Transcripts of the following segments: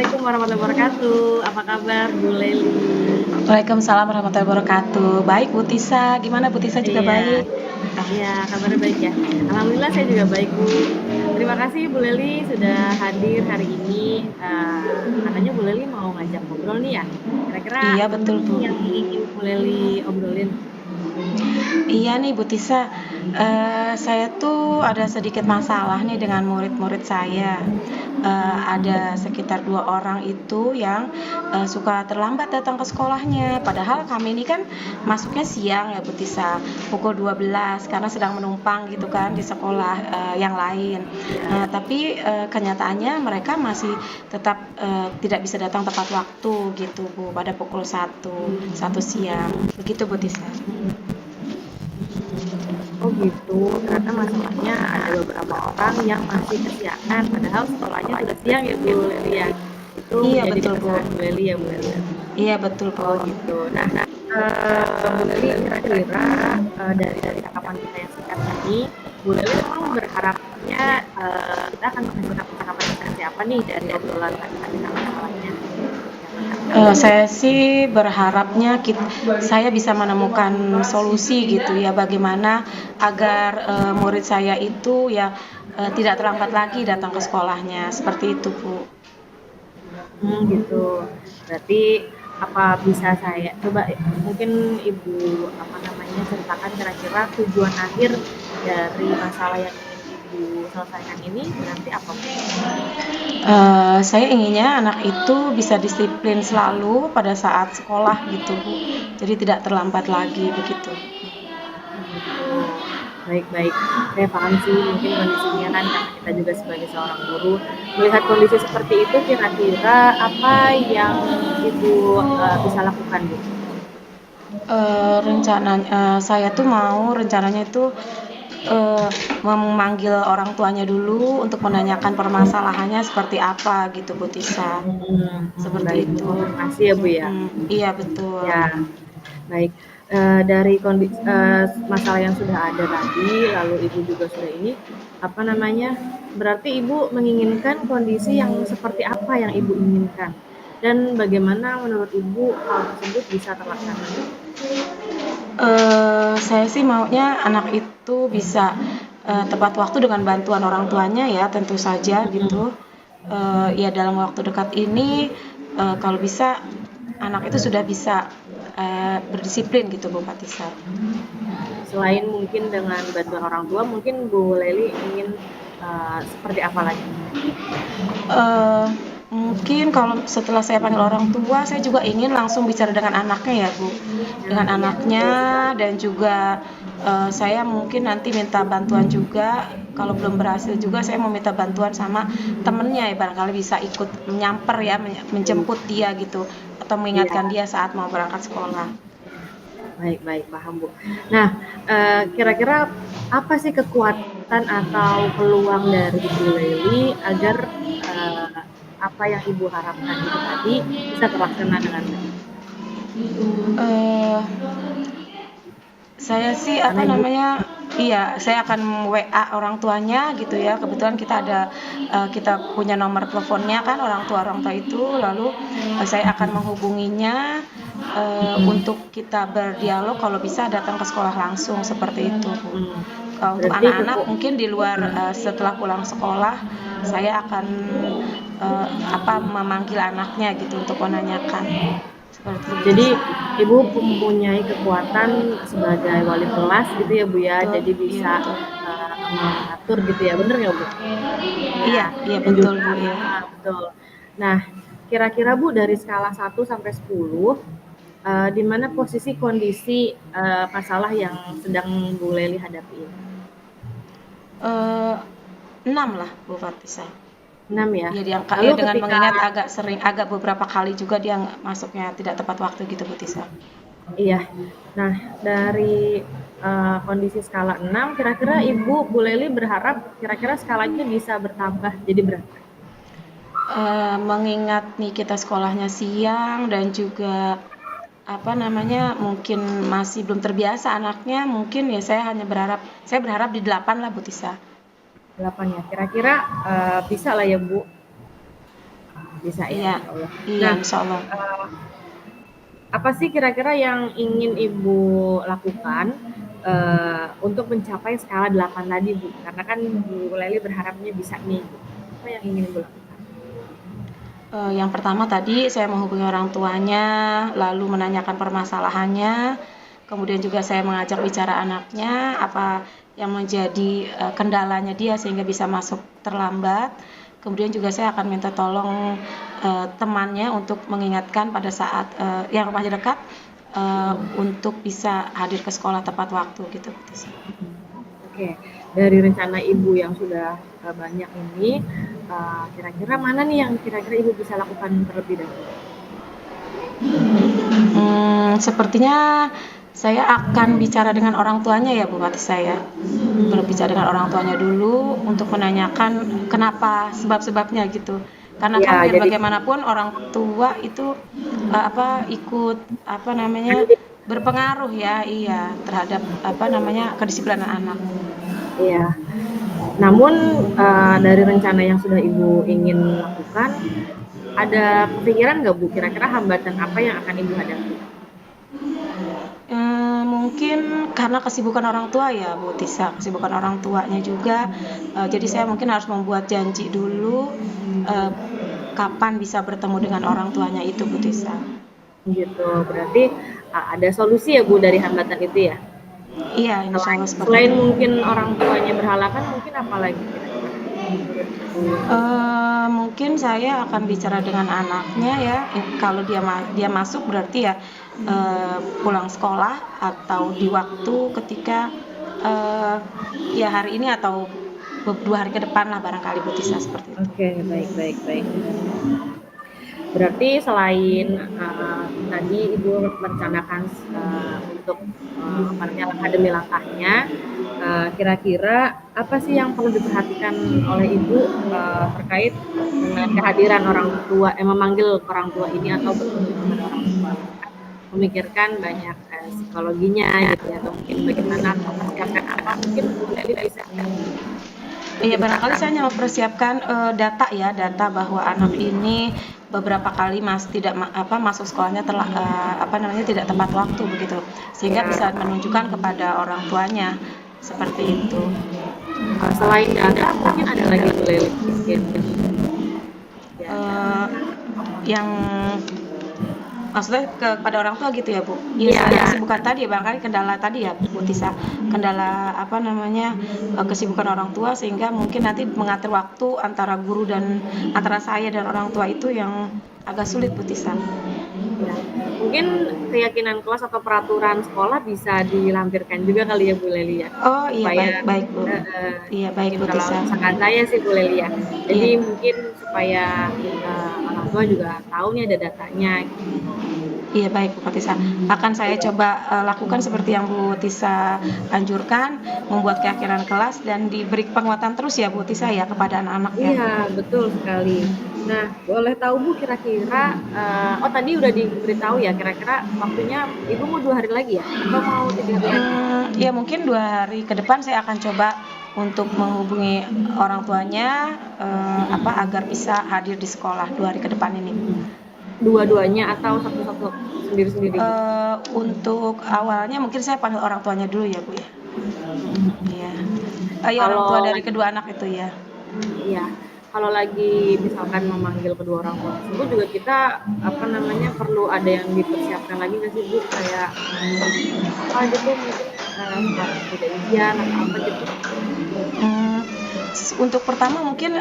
Assalamualaikum warahmatullahi wabarakatuh. Apa kabar Bu Leli? Waalaikumsalam warahmatullahi wabarakatuh. Baik Bu Tisa, gimana Bu Tisa juga Iya, baik? iya kabarnya baik ya. Alhamdulillah saya juga baik Bu. Terima kasih Bu Leli sudah hadir hari ini. Katanya Bu Leli mau ngajak ngobrol nih ya. Kira-kira Iya apa betul nih Bu. yang ingin Bu Leli obrolin? Iya nih Bu Tisa, saya tuh ada sedikit masalah nih dengan murid-murid saya. Ada sekitar 2 orang itu yang suka terlambat datang ke sekolahnya. Padahal kami ini kan masuknya siang ya Bu Tisa, pukul 12 karena sedang menumpang gitu kan di sekolah yang lain. Ya. Tapi kenyataannya mereka masih tetap tidak bisa datang tepat waktu gitu Bu, pada pukul 1 siang. Begitu Bu Tisa. Oh gitu, ternyata masalahnya ada beberapa orang yang masih kesiangan, padahal sekolahnya sudah siang ya Bu Leli ya. Itu Iya menjadi betul Bu. keresahan Bu Leli ya Bu Leli. Iya betul Bu. Oh gitu. Nah, Bu Leli kira-kira dari cakapan kita yang singkat tadi, Bu Leli memang berharapnya kita akan menghasilkan cakapan yang seperti apa nih dari obrolan tadi tentang masalahnya? Saya sih berharapnya saya bisa menemukan solusi gitu ya, bagaimana agar murid saya itu ya tidak terlambat lagi datang ke sekolahnya, seperti itu Bu. Gitu. Berarti apa bisa saya coba mungkin Ibu apa namanya ceritakan kira-kira tujuan akhir dari masalah yang ingin Ibu selesaikan ini berarti apa Bu? Saya inginnya anak itu bisa disiplin selalu pada saat sekolah gitu Bu, jadi tidak terlambat lagi begitu. Gitu. Baik-baik. Saya paham sih mungkin kondisinya kan karena kita juga sebagai seorang guru melihat kondisi seperti itu kira-kira apa yang Ibu bisa lakukan Bu? Saya tuh mau rencananya itu memanggil orang tuanya dulu untuk menanyakan permasalahannya seperti apa gitu Bu Tisa. Seperti Baik, itu. informasi ya Bu ya. Iya betul. Ya, baik. Dari kondisi masalah yang sudah ada tadi, lalu Ibu juga sudah ini, apa namanya, berarti Ibu menginginkan kondisi yang seperti apa yang Ibu inginkan? Dan bagaimana menurut Ibu hal tersebut bisa terlaksana? Saya sih maunya anak itu bisa tepat waktu dengan bantuan orang tuanya ya tentu saja gitu. Ya dalam waktu dekat ini kalau bisa anak itu sudah bisa berdisiplin gitu Bu Fatisa. Selain mungkin dengan bantuan orang tua, mungkin Bu Leli ingin seperti apa lagi? Eh, Mungkin kalau setelah saya panggil orang tua, saya juga ingin langsung bicara dengan anaknya ya Bu, Nah, dengan iya, anaknya, betul sekali. dan juga saya mungkin nanti minta bantuan juga. Kalau belum berhasil juga saya mau minta bantuan sama temennya ya, barangkali bisa ikut menyamper ya, menjemput dia gitu, atau mengingatkan Iya. dia saat mau berangkat sekolah. Baik, paham Bu. Nah, kira-kira apa sih kekuatan atau peluang dari Bu Leli agar eee, apa yang Ibu harapkan itu tadi bisa terlaksana dengan baik? eh Saya sih Karena Ibu iya, saya akan WA orang tuanya gitu ya. Kebetulan kita punya nomor teleponnya kan orang tua itu. Lalu saya akan menghubunginya untuk kita berdialog kalau bisa datang ke sekolah langsung seperti itu, Bu. Untuk berarti anak-anak mungkin di luar setelah pulang sekolah saya akan memanggil anaknya gitu untuk menanyakan seperti itu. jadi Ibu mempunyai kekuatan sebagai wali kelas gitu ya Bu ya, Betul, jadi iya bisa, betul. mengatur gitu ya, bener nggak Bu? Iya, Nah, iya dan betul juga Bu ya. betul. Nah, kira-kira Bu dari skala 1 sampai 10, di mana posisi kondisi masalah yang sedang Bu Leli hadapi ini? Eh, 6 lah Bu Fatisa. 6 ya. Ya diangka Lalu ya dengan ketika mengingat agak beberapa kali juga dia masuknya tidak tepat waktu gitu Bu Tisa. iya. Nah, dari kondisi skala 6, kira-kira Ibu Bu Leli berharap kira-kira skalanya bisa bertambah jadi berapa? Mengingat nih kita sekolahnya siang dan juga mungkin masih belum terbiasa anaknya, mungkin ya saya berharap di 8 lah Bu Tisa. 8 ya. Kira-kira bisa lah ya Bu. Bisa ya, Iya, insya Allah. iya, Nah, insya Allah. uh, apa sih kira-kira yang ingin Ibu lakukan untuk mencapai skala 8 tadi, Bu? Karena kan Bu Leli berharapnya bisa nih. Apa yang ingin Ibu lakukan? Yang pertama tadi saya menghubungi orang tuanya, lalu menanyakan permasalahannya, kemudian juga saya mengajak bicara anaknya, apa yang menjadi kendalanya dia sehingga bisa masuk terlambat. Kemudian juga saya akan minta tolong temannya untuk mengingatkan pada saat yang rumahnya dekat untuk bisa hadir ke sekolah tepat waktu gitu. Oke, dari rencana Ibu yang sudah banyak ini, kira-kira mana nih yang kira-kira Ibu bisa lakukan terlebih dahulu? Sepertinya saya akan bicara dengan orang tuanya ya Bu Fatih saya. Berbicara dengan orang tuanya dulu untuk menanyakan kenapa sebab-sebabnya gitu. Karena kan Ya, biar jadi bagaimanapun orang tua itu ikut andil. berpengaruh ya iya terhadap kedisiplinan anak. Iya. Namun dari rencana yang sudah Ibu ingin lakukan, ada kepikiran nggak Bu, kira-kira hambatan apa yang akan Ibu hadapi? Mungkin karena kesibukan orang tua ya Bu Tisa, kesibukan orang tuanya juga. Jadi saya mungkin harus membuat janji dulu kapan bisa bertemu dengan orang tuanya itu Bu Tisa. Gitu, berarti ada solusi ya Bu dari hambatan itu ya? Iya, insya Selain, Allah seperti selain itu. mungkin orang tuanya berhalangan, mungkin apa lagi kira-kira? Mungkin saya akan bicara dengan anaknya ya. Kalau dia masuk berarti ya pulang sekolah atau di waktu ketika ya hari ini atau 2 hari ke depan lah barangkali Bu Tisa seperti itu. Oke, baik, baik, baik. Berarti selain tadi Ibu merencanakan untuk langkah demi langkahnya, kira-kira apa sih yang perlu diperhatikan oleh Ibu terkait dengan kehadiran orang tua, memanggil orang tua ini atau bertemu kepada orang tua? Memikirkan banyak psikologinya gitu ya, atau mungkin bagaimana mempersiapkan apa, mungkin Bu Leli bisa Iya, barangkali menceritakan. saya hanya mempersiapkan data bahwa anak ini beberapa kali masuk sekolahnya tidak tepat waktu begitu, sehingga bisa Ya, menunjukkan kepada orang tuanya seperti itu. selain data mungkin ada lagi Bu Leli mungkin ya. Eh, yang maksudnya kepada orang tua gitu ya Bu? Iya, Iya, selain kesibukan tadi ya barangkali kendala tadi ya Bu Tisa, kendala kesibukan orang tua sehingga mungkin nanti mengatur waktu antara guru dan antara saya dan orang tua itu yang agak sulit Bu Tisa. ya. Mungkin keyakinan kelas atau peraturan sekolah bisa dilampirkan juga kali ya Bu Leli ya, Oh iya, supaya baik baik Bu. Iya baik mungkin Bu kalau Tisa. misalkan saya sih Bu Leli ya, Iya. jadi mungkin supaya orang tua juga tahu nih ada datanya gitu. Iya baik Bu Tisa. Akan saya coba lakukan seperti yang Bu Tisa anjurkan, membuat keyakinan kelas dan diberi penguatan terus ya Bu Tisa ya kepada anak-anak ya. Iya, betul sekali. Nah, boleh tahu Bu kira-kira, oh tadi udah diberitahu ya, kira-kira waktunya Ibu mau 2 hari lagi ya? Atau mau 3 hari lagi? Ya mungkin 2 hari ke depan saya akan coba untuk menghubungi orang tuanya agar bisa hadir di sekolah 2 hari ke depan ini. Dua-duanya atau satu-satu sendiri-sendiri? Untuk awalnya mungkin saya panggil orang tuanya dulu ya Bu ya. Iya. Iya orang tua Kalau dari kedua anak itu ya. Iya, kalau lagi misalkan memanggil kedua orang tua tersebut juga kita perlu ada yang dipersiapkan lagi nggak sih Bu, kayak apa gitu mungkin surat perjanjian atau apa gitu? Hmm, untuk pertama mungkin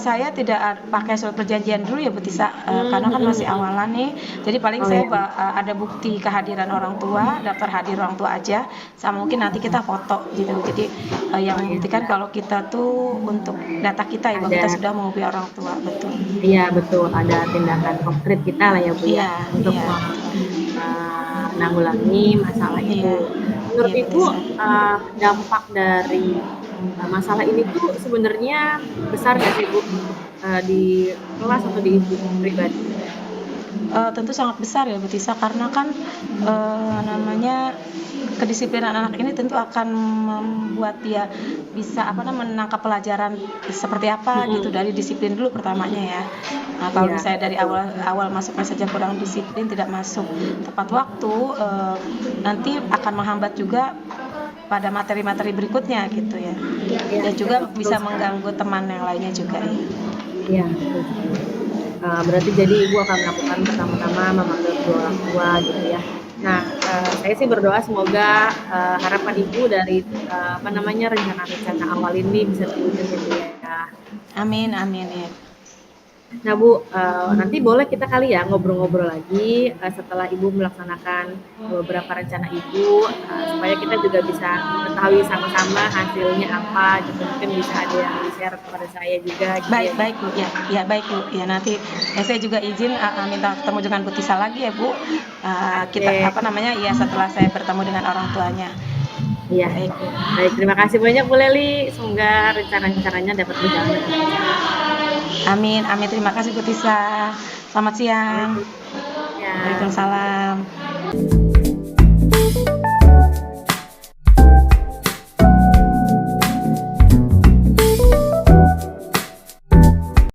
saya tidak pakai surat perjanjian dulu ya Bu Tisa, karena kan masih awalan nih. Jadi paling Oh saya ya, ada bukti kehadiran orang tua, daftar hadir orang tua aja, sama mungkin nanti kita foto gitu. Jadi yang oh ya, membuktikan kalau kita tuh untuk data kita ya bahwa kita ada, sudah menghubungi orang tua, betul. iya betul, ada tindakan konkret kita lah ya Bu ya, Iya, untuk iya, betul. menanggulangi masalah Iya, itu. Menurut iya Bu Ibu, Tisa. dampak dari masalah ini tuh sebenarnya besar nggak sih Bu untuk di kelas atau di Ibu pribadi? Tentu sangat besar ya Bu Tisa karena kan kedisiplinan anak ini tentu akan membuat dia bisa menangkap pelajaran seperti apa gitu, dari disiplin dulu pertamanya ya. Nah, kalau Iya, misalnya dari betul. awal masuknya saja kurang disiplin, tidak masuk tepat waktu, nanti akan menghambat juga pada materi-materi berikutnya gitu ya. Iya, Dan juga betul bisa sekali. mengganggu teman yang lainnya juga ya. Iya, betul sekali. Berarti jadi Ibu akan melakukan pertama-tama memanggil kedua orang tua gitu ya. Nah, saya sih berdoa semoga, harapan Ibu dari, rencana-rencana awal ini bisa terwujud ya, Bu, ya. Amin, amin ya. Nah Bu, nanti boleh kita kali ya ngobrol-ngobrol lagi, setelah Ibu melaksanakan beberapa rencana Ibu, supaya kita juga bisa mengetahui sama-sama hasilnya apa gitu, mungkin bisa ada yang di-share kepada saya juga gitu Baik, ya Bu. baik Bu. Ya, ya baik Bu. Ya nanti saya juga izin minta ketemu dengan Bu Tisa lagi ya Bu. Kita Oke, ya setelah saya bertemu dengan orang tuanya. iya. Baik Bu. Baik, terima kasih banyak Bu Leli, semoga rencana-rencananya dapat berjalan dengan lancar. Amin, amin. Terima kasih Bu Tisa. Selamat siang. Assalamualaikum. Ya. Waalaikumsalam.